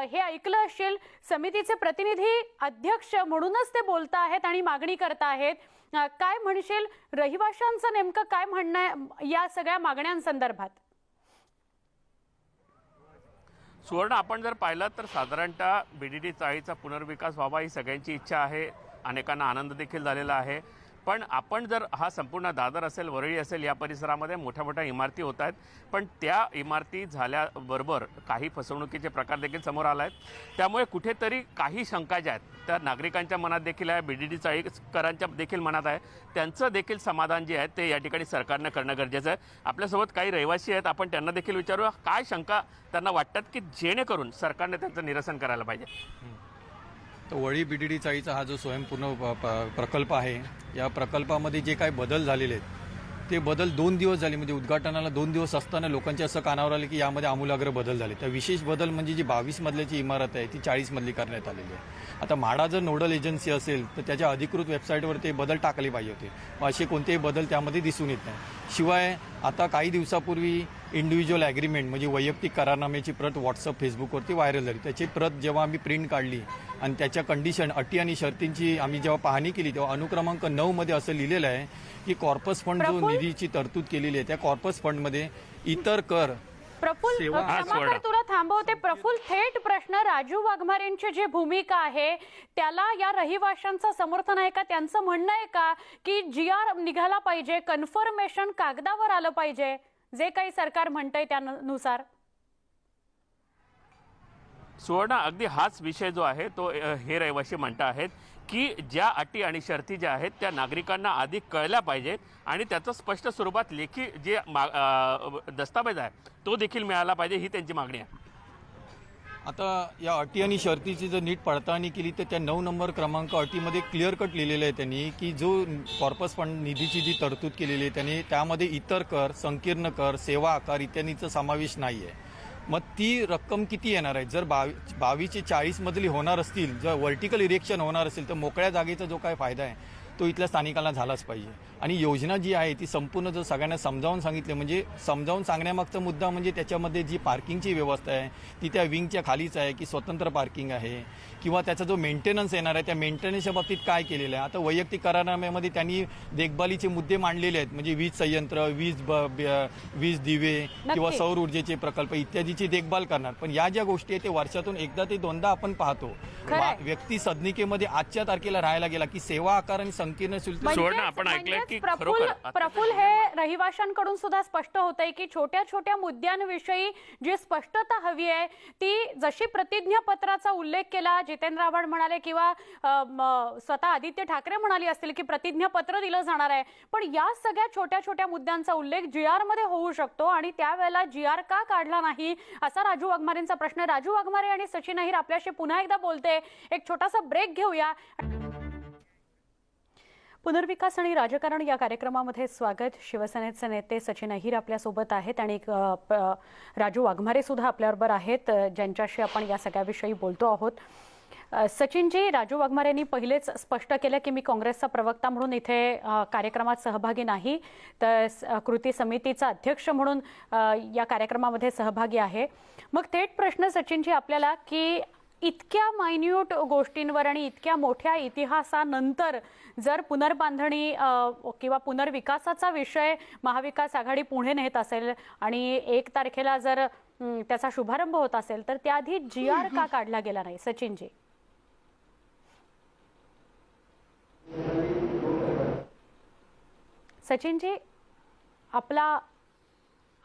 हे ऐकलं असेल. समितीचे प्रतिनिधी अध्यक्ष म्हणूनच ते बोलत आहेत आणि मागणी करत आहेत. काय म्हणशील? रहिवाशांचं नेमकं काय म्हणणं आहे या सगळ्या मागण्यांसंदर्भात? सुवर्ण, आपण जर पाहिलं तर साधारणतः बीडीडी चाळीचा पुनर्विकास व्हावा ही सगळ्यांची इच्छा आहे. अनेकांना आनंद देखील झालेला आहे. पण आपण जर हा संपूर्ण दादर असेल, वरळी असेल, या परिसरामध्ये मोठ्या मोठ्या इमारती होत आहेत. पण त्या इमारती झाल्याबरोबर काही फसवणुकीचे प्रकार देखील समोर आले आहेत. त्यामुळे कुठेतरी काही शंका ज्या आहेत त्या नागरिकांच्या मनात देखील आहे, बीडीडी चाळीकरांच्या देखील मनात आहे. त्यांचं देखील समाधान जे आहे ते या ठिकाणी सरकारनं करणं गरजेचं आहे. आपल्यासोबत काही रहिवासी आहेत, आपण त्यांना देखील विचारूया काय शंका त्यांना वाटतात की जेणेकरून सरकारने त्यांचं निरसन करायला पाहिजे. तर वळी बीडीडी चाळीचा हा जो स्वयंपूर्ण प्रकल्प आहे, या प्रकल्पामध्ये जे काही बदल झालेले आहेत ते बदल 2 दिवस झाले, म्हणजे उद्घाटनाला 2 दिवस असताना लोकांच्या असं कानावर आले की यामध्ये आमूलाग्र बदल झाले. तर विशेष बदल म्हणजे जी 22 मजल्याची इमारत आहे ती 40 मजली करण्यात आलेली आहे. आता म्हाडा जर नोडल एजन्सी असेल तर त्याच्या अधिकृत वेबसाईटवर ते बदल टाकले पाहिजे होते. असे कोणतेही बदल त्यामध्ये दिसून येत नाही. शिवाय आता काही दिवसापूर्वी इंडिव्हिज्युअल ॲग्रीमेंट म्हणजे वैयक्तिक करारनाम्याची प्रत व्हॉट्सअप, फेसबुकवरती व्हायरल झाली. त्याची प्रत जेव्हा आम्ही प्रिंट काढली आणि त्याच्या कंडिशन, अटी आणि शर्तींची आम्ही जेव्हा पाहणी केली तेव्हा अनुक्रमांक 9 मध्ये असं लिहिलेलं आहे की कॉर्पस फंड जो निधीची तरतूद केलेली आहे त्या कॉर्पस फंडमध्ये इतर कर प्रफुल्ल, क्षमा कर तुला थांबवते. प्रफुल्ल, थेट प्रश्न, राजू वाघमारेंची जी भूमिका आहे त्याला या रहिवाशांचं समर्थन आहे का? त्यांचं म्हणणं आहे का की GR निघाला पाहिजे, कन्फर्मेशन कागदावर आलं पाहिजे, जे काही सरकार म्हणतंय त्यानुसार? सुवर्ण, अगदी हाच विषय जो आहे तो हे रहिवासी म्हणत आहेत की ज्या अटी आणि शर्ती ज्या आहेत त्या नागरिकांना आधी कळल्या पाहिजेत आणि त्याचं स्पष्ट स्वरूपात लेखी जे दस्तावेज आहे तो देखील मिळाला पाहिजे, ही त्यांची मागणी आहे. आता या अटी आणि शर्तीची जर नीट पडताळणी केली तर त्या 9 नंबर क्रमांक अटीमध्ये क्लिअर कट लिहिलेलं आहे त्यांनी की जो कॉर्पस फंड निधीची जी तरतूद केलेली आहे त्यांनी त्यामध्ये इतर कर, संकीर्ण कर, सेवा आकार इत्यादींचा समावेश नाही आहे. मग ती रक्कम किती येणार आहे? जर 22 ते 40 मजली होणार असतील, जर व्हर्टिकल इरेक्शन होणार असेल तर मोकळ्या जागेचा जो काय फायदा आहे तो इथल्या स्थानिकांना झालाच पाहिजे. आणि योजना जी आहे ती संपूर्ण जर सगळ्यांना समजावून सांगितले, म्हणजे समजावून सांगण्यामागचा मुद्दा म्हणजे त्याच्यामध्ये जी पार्किंगची व्यवस्था आहे ती त्या विंगच्या खालीच आहे की स्वतंत्र पार्किंग आहे, किंवा त्याचा जो मेंटेनन्स येणार आहे त्या मेंटेनन्सच्या बाबतीत काय केलेलं आहे. आता वैयक्तिक करारनाम्यामध्ये त्यांनी देखभालीचे मुद्दे मांडलेले आहेत, म्हणजे वीज संयंत्र, वीज दिवे किंवा सौर ऊर्जेचे प्रकल्प इत्यादीची देखभाल करणार. पण या ज्या गोष्टी आहेत ते वर्षातून एकदा ते दोनदा आपण पाहतो. व्यक्ती सदनिकेमध्ये आजच्या तारखेला राहायला गेला की सेवा आकार आणि संकीर्ण शुल्क आपण ऐकलंय की प्रफुल्ल, हे रहिवाशांकडून सुद्धा स्पष्ट होतंय की छोट्या छोट्या मुद्द्यांविषयी जी स्पष्टता हवी आहे ती, जशी प्रतिज्ञापत्राचा उल्लेख केला जितेंद्र आव्हाड म्हणाले किंवा स्वतः आदित्य ठाकरे म्हणाली असतील की प्रतिज्ञापत्र दिलं जाणार आहे, पण या सगळ्या छोट्या छोट्या मुद्द्यांचा उल्लेख GR मध्ये होऊ शकतो आणि त्यावेळेला GR का काढला नाही असा राजू वाघमारेंचा प्रश्न. राजू वाघमारे आणि सचिन अहिर आपल्याशी पुन्हा एकदा बोलते. एक छोटासा ब्रेक घेऊया. पुनर्विकास आणि राजकारण या कार्यक्रमामध्ये स्वागत. शिवसेनेचे नेते सचिन अहिर आपल्यासोबत आहेत आणि राजू वाघमारे सुद्धा आपल्याबरोबर आहेत, ज्यांच्याशी आपण या सगळ्याविषयी बोलतो आहोत. सचिनजी, राजू वाघमारेंनी पहिलेच स्पष्ट केलं की मी काँग्रेसचा प्रवक्ता म्हणून इथे कार्यक्रमात सहभागी नाही, तर कृती समितीचा अध्यक्ष म्हणून या कार्यक्रमामध्ये सहभागी आहे. मग थेट प्रश्न सचिनजी आपल्याला की इतक्या मायन्यूट गोष्टींवर आणि इतक्या मोठ्या इतिहासानंतर जर पुनर्बांधणी किंवा पुनर्विकासाचा विषय महाविकास आघाडी पुढे नेत असेल आणि 1 तारखेला जर त्याचा शुभारंभ होत असेल तर त्याआधी GR का काढला गेला नाही? सचिनजी. सचिनजी, आपला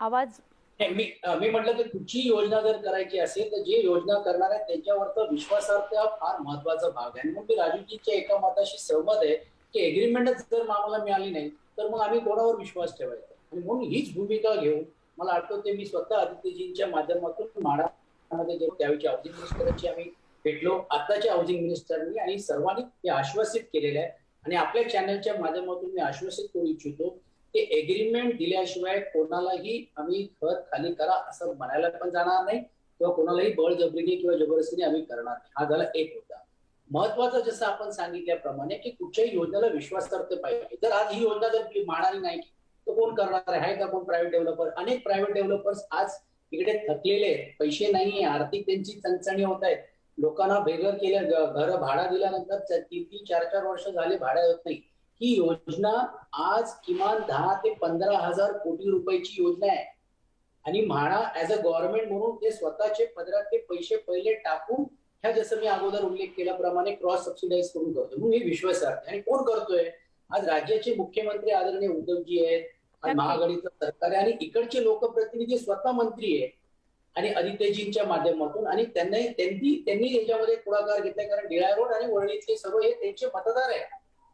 आवाज. मी म्हटलं की कुठची योजना जर करायची असेल तर जे योजना करणार आहे त्यांच्यावरचा विश्वासार्हता फार महत्वाचा भाग आहे. म्हणून मी राजूजीच्या एका मताशी सहमत आहे की एग्रीमेंटच जर आम्हाला मिळाली नाही तर मग आम्ही कोणावर विश्वास ठेवायचा. आणि म्हणून हीच भूमिका घेऊन मला आठवते मी स्वतः आदित्यजींच्या माध्यमातून म्हाडामध्ये जेव्हा त्यावेळी हाऊसिंग मिनिस्टरची आम्ही भेटलो, आताच्या हाऊसिंग मिनिस्टरनी आणि सर्वांनी ते आश्वासित केलेलं आहे. आणि आपल्या चॅनलच्या माध्यमातून मी आश्वासित करू इच्छितो की एग्रीमेंट दिल्याशिवाय कोणालाही आम्ही घर खाली करा असं म्हणायला पण जाणार नाही किंवा कोणालाही बळजबरीने किंवा जबरदस्तीने आम्ही करणार नाही. हा झाला एक मुद्दा. महत्वाचं जसं आपण सांगितल्याप्रमाणे की कुठच्याही योजनेला विश्वासार्हता पाहिजे. जर आज ही योजना जर म्हाडाने नाही केली तर कोण करणार आहे का कोण प्रायव्हेट डेव्हलपर? अनेक प्रायव्हेट डेव्हलपर्स आज इकडे थकलेले आहेत, पैसे नाहीये, आर्थिक त्यांची चणचणी होत आहेत. लोकांना बेघर केल्या, घर भाडा दिल्यानंतर 3-3, 4-4 वर्ष झाले भाड्या होत नाही. ही योजना आज किमान 10 ते 15,000 कोटी रुपयाची योजना आहे. आणि म्हाडा ऍज अ गव्हर्नमेंट म्हणून ते स्वतःचे पदरातले पैसे पहिले टाकून ह्या जसं मी अगोदर उल्लेख केल्याप्रमाणे क्रॉस सबसिडाईज करून करतोय. म्हणून हे विश्वासार्ह. आणि कोण करतोय? आज राज्याचे मुख्यमंत्री आदरणीय उद्धवजी आहेत, आज महाआघाडीचं सरकार आहे आणि इकडचे लोकप्रतिनिधी स्वतः मंत्री आहेत आणि आदित्यजींच्या माध्यमातून. आणि त्यांनी याच्यामध्ये पुढाकार घेतलाय कारण डिळा रोड आणि वरळीतले सर्व हे त्यांचे मतदार आहे.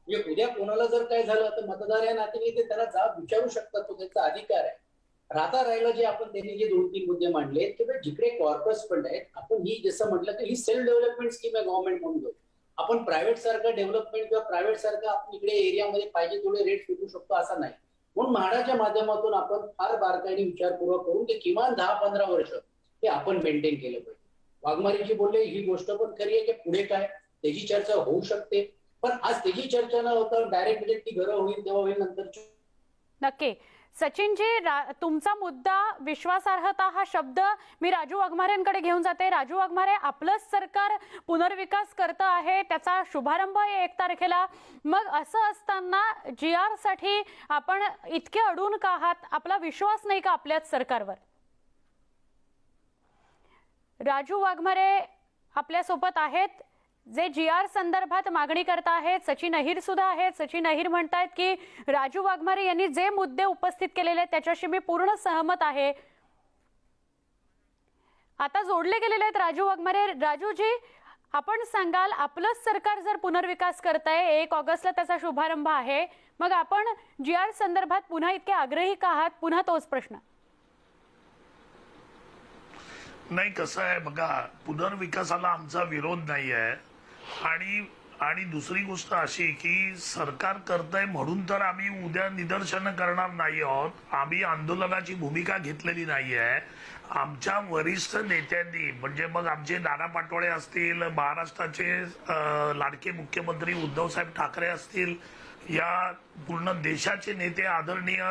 म्हणजे उद्या कोणाला जर काय झालं तर मतदार या नात्याने ते त्याला जाब विचारू शकतात, तो त्यांचा अधिकार आहे. राहिलं जे आपण त्यांनी जे 2-3 मुद्दे मांडले की जिकडे कॉर्पोरेट फंड आहेत, आपण ही जसं म्हटलं की ही सेल्फ डेव्हलपमेंट स्कीम आहे गव्हर्नमेंट म्हणून घेऊ. आपण प्रायव्हेट सारखं डेव्हलपमेंट किंवा प्रायव्हेट सारखं आपण इकडे एरियामध्ये पाहिजे तेवढे रेट फिटू शकतो असं नाही. म्हणून म्हाडाच्या माध्यमातून आपण फार बारकाईने विचारपूर्वक करून ते किमान 10-15 वर्ष ते आपण मेंटेन केलं पाहिजे. वाघमारेजी बोलले ही गोष्ट पण खरी आहे की पुढे काय त्याची चर्चा होऊ शकते, पण आज त्याची चर्चा न होता डायरेक्ट ती घरं होईल तेव्हा होईल नंतर. नक्की. सचिनजी, तुमचा मुद्दा विश्वासार्हता हा शब्द मी राजू वाघमारेंकडे घेऊन जाते. राजू वाघमारे, आपलंच सरकार पुनर्विकास करतं आहे, त्याचा शुभारंभ आहे 1 तारखेला. मग असं असताना GR साठी आपण इतके अडून का आहात? आपला विश्वास नाही का आपल्याच सरकारवर? राजू वाघमारे आपल्यासोबत आहेत, जे GR संदर्भात मागणी करत आहेत. सचिन अहिर सुद्धा आहेत. सचिन अहिर म्हणतायत की राजू वाघमारे यांनी जे मुद्दे उपस्थित केलेले आहेत त्याच्याशी मी पूर्ण सहमत आहे. आता जोडले गेलेले आहेत राजू वाघमारे. राजूजी, आपण सांगाल, आपलंच सरकार जर पुनर्विकास करतंय, 1 ऑगस्टला त्याचा शुभारंभ आहे, मग आपण GR संदर्भात पुन्हा इतके आग्रही का आहात? पुन्हा तोच प्रश्न. नाही, कसं आहे बघा, पुनर्विकासाला आमचा विरोध नाही आहे. आणि दुसरी गोष्ट अशी की सरकार करतंय म्हणून तर आम्ही उद्या निदर्शनं करणार नाही आहोत. आम्ही आंदोलनाची भूमिका घेतलेली नाही आहे. आमच्या वरिष्ठ नेत्यांनी, म्हणजे मग आमचे नाना पाटोळे असतील, महाराष्ट्राचे लाडके मुख्यमंत्री उद्धवसाहेब ठाकरे असतील, या पूर्ण देशाचे नेते आदरणीय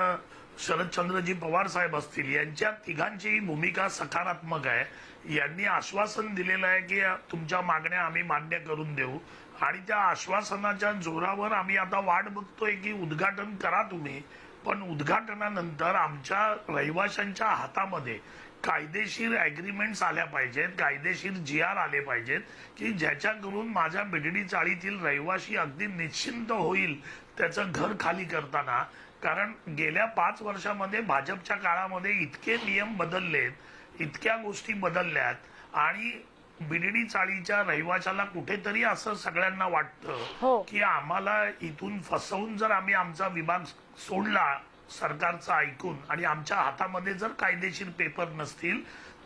शरदचंद्रजी पवार साहेब असतील, यांच्या तिघांची भूमिका सकारात्मक आहे. यांनी आश्वासन दिलेलं आहे की तुमच्या मागण्या आम्ही मान्य करून देऊ. आणि त्या आश्वासनाच्या जोरावर आम्ही आता वाट बघतोय की उद्घाटन करा तुम्ही, पण उद्घाटनानंतर आमच्या रहिवाशांच्या हातामध्ये कायदेशीर ॲग्रीमेंट्स आल्या पाहिजेत, कायदेशीर GR आले पाहिजेत की ज्याच्याकडून माझ्या BDD चाळीतील रहिवाशी अगदी निश्चिंत होईल त्याचं घर खाली करताना. कारण गेल्या 5 वर्षामध्ये भाजपच्या काळामध्ये इतके नियम बदललेत, इतक्या गोष्टी बदलल्यात आणि BDD चाळीच्या रहिवाशाला कुठेतरी असं सगळ्यांना वाटतं की आम्हाला इथून फसवून जर आम्ही आमचा विभाग सोडला सरकारचा ऐकून आणि आमच्या हातामध्ये जर कायदेशीर पेपर नसतील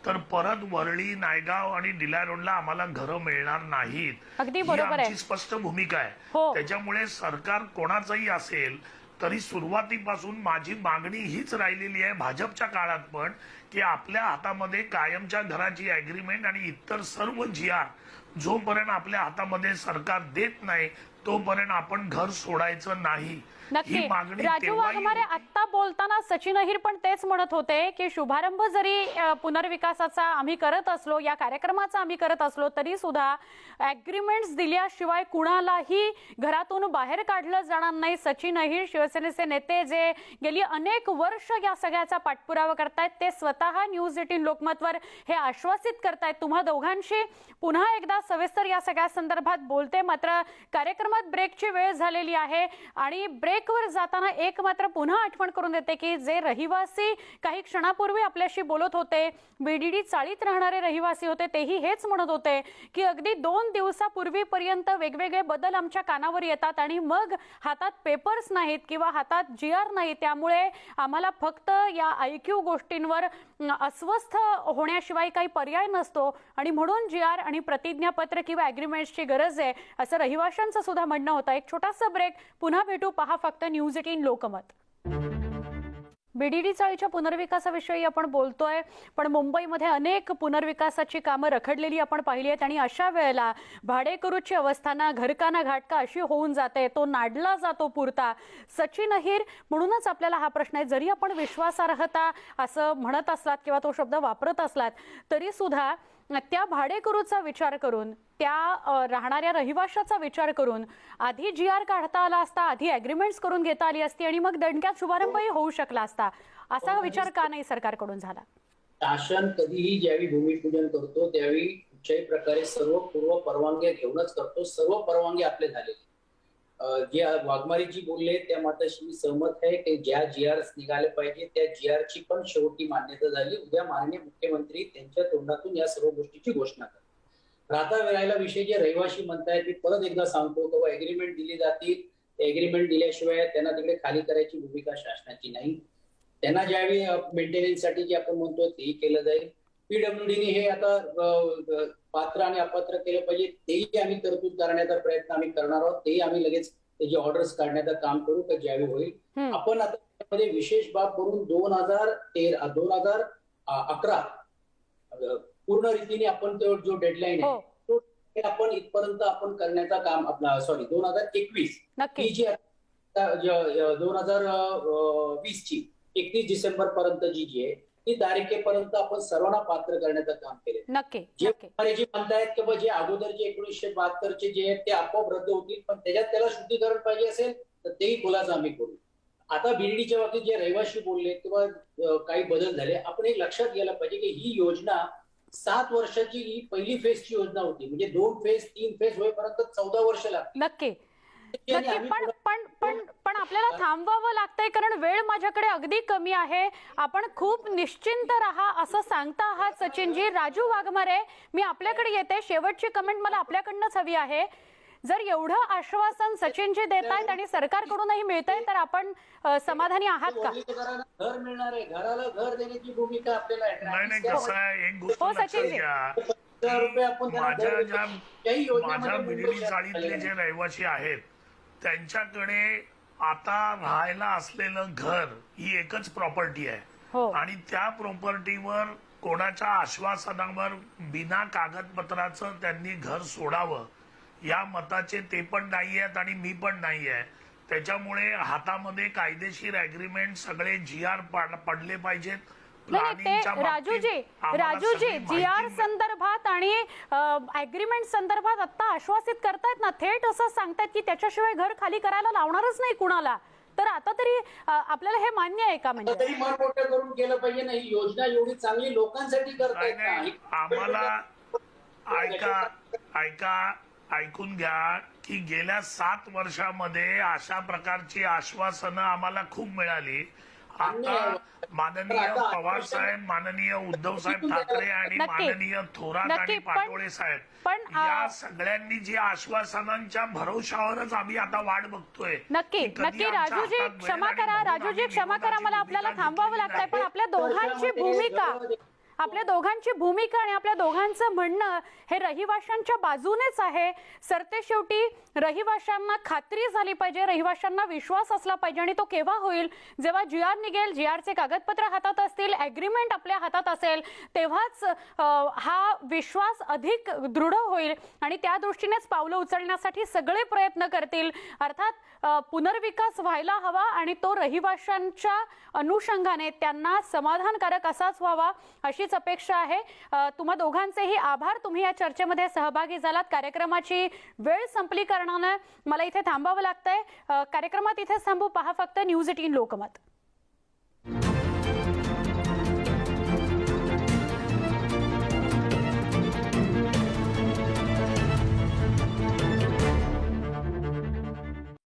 तर परत वरळी, नायगाव आणि डिला रोडला आम्हाला घरं मिळणार नाहीत. अगदी ही बरोबर आहे. आमची स्पष्ट भूमिका आहे. त्याच्यामुळे सरकार कोणाचंही असेल तरी सुरुवातीपासून माझी मागणी हीच राहिलेली आहे, भाजपच्या काळात पण, की आपल्या हातामध्ये कायमच्या घराची ॲग्रीमेंट आणि इतर सर्व GR जोपर्यंत आपल्या हातामध्ये सरकार देत नाही तोपर्यंत आपण घर सोडायचं नाही. नक्की मागणी राजू तेव्हाही वाघमारे आता बोलताना सचिन अहिर पण तेच म्हणत होते की शुभारंभ जरी पुनर्विकासाचा आम्ही करत असलो, या कार्यक्रमाचा आम्ही करत असलो, तरी सुद्धा अग्रीमेंट्स दिल्याशिवाय कुणालाही घरातून बाहेर काढलं जाणार नाही. सचिन अहिर शिवसेनेचे नेते जे गेली अनेक वर्ष या सगळ्याचा पाठपुरावा करतायत, ते स्वतः न्यूज 18 लोकमतवर हे आश्वासित करतायत. तुम्हा दोघांशी पुन्हा एकदा सविस्तर या सगळ्या संदर्भात बोलते, मात्र कार्यक्रमात ब्रेकची वेळ झालेली आहे आणि ब्रेकवर जाताना एक मात्र पुन्हा आठवण करून देते की जे रहिवासी काही क्षणापूर्वी आपल्याशी बोलत होते, बीडीडी चाळीत राहणारे रहिवासी होते, तेही हेच म्हणत होते की अगदी 2 दिवसापूर्वीपर्यंत वेगवेगळे बदल आमच्या कानावर येतात आणि मग हातात पेपर्स नाहीत किंवा हातात GR नाही, त्यामुळे आम्हाला फक्त या IQ गोष्टींवर अस्वस्थ होण्याशिवाय काही पर्याय नसतो आणि म्हणून GR आणि प्रतिज्ञापत्र किंवा अग्रीमेंट्सची गरज आहे, असं रहिवाशांचं सुद्धा म्हणणं होतं. एक छोटासा ब्रेक, पुन्हा भेटू. पहा फक्त न्यूज 18 लोकमत. बीडीडी चाळीच्या पुनर्विकासाविषयी आपण बोलतोय, पण मुंबईमध्ये अनेक पुनर्विकासाची कामं रखडलेली आपण पाहिली आहेत आणि अशा वेळेला भाडेकरूची अवस्था ना घरका ना घाटका अशी होऊन जाते, तो नाडला जातो पुरता. सचिन अहिर, म्हणूनच आपल्याला हा प्रश्न आहे, जरी आपण विश्वासार्हता असं म्हणत असलात किंवा तो शब्द वापरत असलात, तरी सुद्धा त्या भाडेकरूचा विचार करून, त्या राहणाऱ्या रहिवाशाचा विचार करून आधी GR काढता आला असता, आधी अग्रीमेंट्स करून घेता आली असती आणि मग दणक्यात शुभारंभही होऊ शकला असता. असा विचार का नाही सरकारकडून झाला? शासन कधीही ज्यावेळी भूमिपूजन करतो त्यावेळी कुठच्याही प्रकारे सर्व पूर्व परवानग्या घेऊनच करतो. सर्व परवानगी आपले झालेले. जे वाघमारेजी बोलले त्या मताशी मी सहमत आहे की ज्या GR निघाले पाहिजे त्या GR ची पण शेवटी मान्यता झाली. उद्या माननीय मुख्यमंत्री त्यांच्या तोंडातून या सर्व गोष्टीची घोषणा करतात. राहता राहिला विषय जे रहिवाशी म्हणतायत, मी परत एकदा सांगतो की एग्रीमेंट दिली जातील, एग्रीमेंट दिल्याशिवाय त्यांना तिकडे खाली करायची भूमिका शासनाची नाही. त्यांना ज्यावेळी मेंटेनन्ससाठी जे आपण म्हणतो तेही केलं जाईल. PWDने हे आता पात्र आणि अपात्र केलं पाहिजे, तेही आम्ही तरतूद करण्याचा प्रयत्न आम्ही करणार आहोत. तेही आम्ही लगेच त्याची ऑर्डर्स काढण्याचं काम करू का ज्यावेळी होईल. आपण आता त्यामध्ये विशेष बाब करून 2011 पूर्ण रीतीने आपण तो जो डेडलाईन आहे तो आपण इथपर्यंत आपण करण्याचा काम आपला 2021 ही जी 2020 ची 31 डिसेंबर पर्यंत जी आहे ती तारखेपर्यंत आपण सर्वांना पात्र करण्याचं काम केले. नक्की जे म्हणतायत की जे अगोदरचे 1972 जे आहेत ते आपोआप रद्द होतील, पण त्याच्यात त्याला शुद्धीकरण पाहिजे असेल तर तेही खुलासा आम्ही करू. आता बीडीडीच्या बाबतीत जे रहिवाशी बोलले किंवा काही बदल झाले, आपण एक लक्षात घ्यायला पाहिजे की ही योजना 7 वर्षाची ही पहिली फेजची योजना होती. म्हणजे 2 फेज 3 फेज होईपर्यंत 14 वर्ष लागतील. नक्की पण आपल्याला थांबवावं लागतंय कारण वेळ माझ्याकडे अगदी कमी आहे. आपण खूप निश्चिंत राहा असं सांगता आहात सचिनजी. राजू वाघमारे, मी आपल्याकडे येते. शेवटची कमेंट मला आपल्याकडनंच हवी आहे. जर एवढं आश्वासन सचिनजी देत आहेत आणि सरकारकडूनही मिळतंय तर आपण समाधानी आहात का? घर मिळणार आहे, घराला घर देण्याची भूमिका आपल्याला नाही कसं आहे, एक गोष्ट लक्षात घ्या, माझ्या बीडीडी चाळीतले जे रहिवासी आहेत त्यांच्याकडे आता राहायला असलेलं घर ही एकच प्रॉपर्टी आहे आणि त्या प्रॉपर्टीवर कोणाच्या आश्वासनावर बिना कागदपत्राचं त्यांनी घर सोडावं या मताचे ते पण नाही आहेत आणि मी पण नाही आहे. त्याच्यामुळे हातामध्ये कायदेशीर अग्रीमेंट सगळे GR पडले पाहिजेत. राजूजी GR संदर्भात आणि अग्रीमेंट संदर्भात आता आश्वासित करतायत ना, थेट असं सांगतायत की त्याच्याशिवाय घर खाली करायला लावणारच नाही कुणाला. तर आता तरी आपल्याला हे मान्य आहे का? म्हणजे तरी मन मोठं करून केलं पाहिजे ना. ही योजना एवढी चांगली लोकांसाठी करतायत. आम्हाला ऐकून घ्या की गेल्या 7 वर्षामध्ये अशा प्रकारची आश्वासनं आम्हाला खूप मिळाली. आता माननीय पवार साहेब, माननीय उद्धव साहेब ठाकरे आणि माननीय थोरात आणि पाटोळे साहेब या सगळ्यांनी जी आश्वासनांच्या भरोशावरच आम्ही आता वाट बघतोय. नक्की राजूजी क्षमा करा, मला आपल्याला थांबवावं लागतंय. पण आपल्या दोघांची भूमिका आपल्या दोघांची भूमिका आणि आपल्या दोघांचं म्हणणं हे रहिवाशांच्या बाजूनेच आहे. सरतेशेवटी रहिवाशांना खात्री झाली पाहिजे, रहिवाशांना विश्वास असला पाहिजे आणि तो केव्हा होईल, जेव्हा GR निघेल, GRचे कागदपत्र हातात असतील, ॲग्रीमेंट आपल्या हातात असेल, तेव्हाच हा विश्वास अधिक दृढ होईल आणि त्या दृष्टीनेच पावलं उचलण्यासाठी सगळे प्रयत्न करतील. अर्थात पुनर्विकास व्हायला हवा आणि तो रहिवाशांच्या अनुषंगाने त्यांना समाधानकारक असाच व्हावा अशीच अपेक्षा आहे. तुम्हा दोघांचेही आभार, तुम्ही या चर्चेमध्ये सहभागी झालात. कार्यक्रमाची वेळ संपली कारणाने मला इथे थांबावं लागतंय. कार्यक्रमात इथेच थांबू. पहा फक्त न्यूज 18 लोकमत.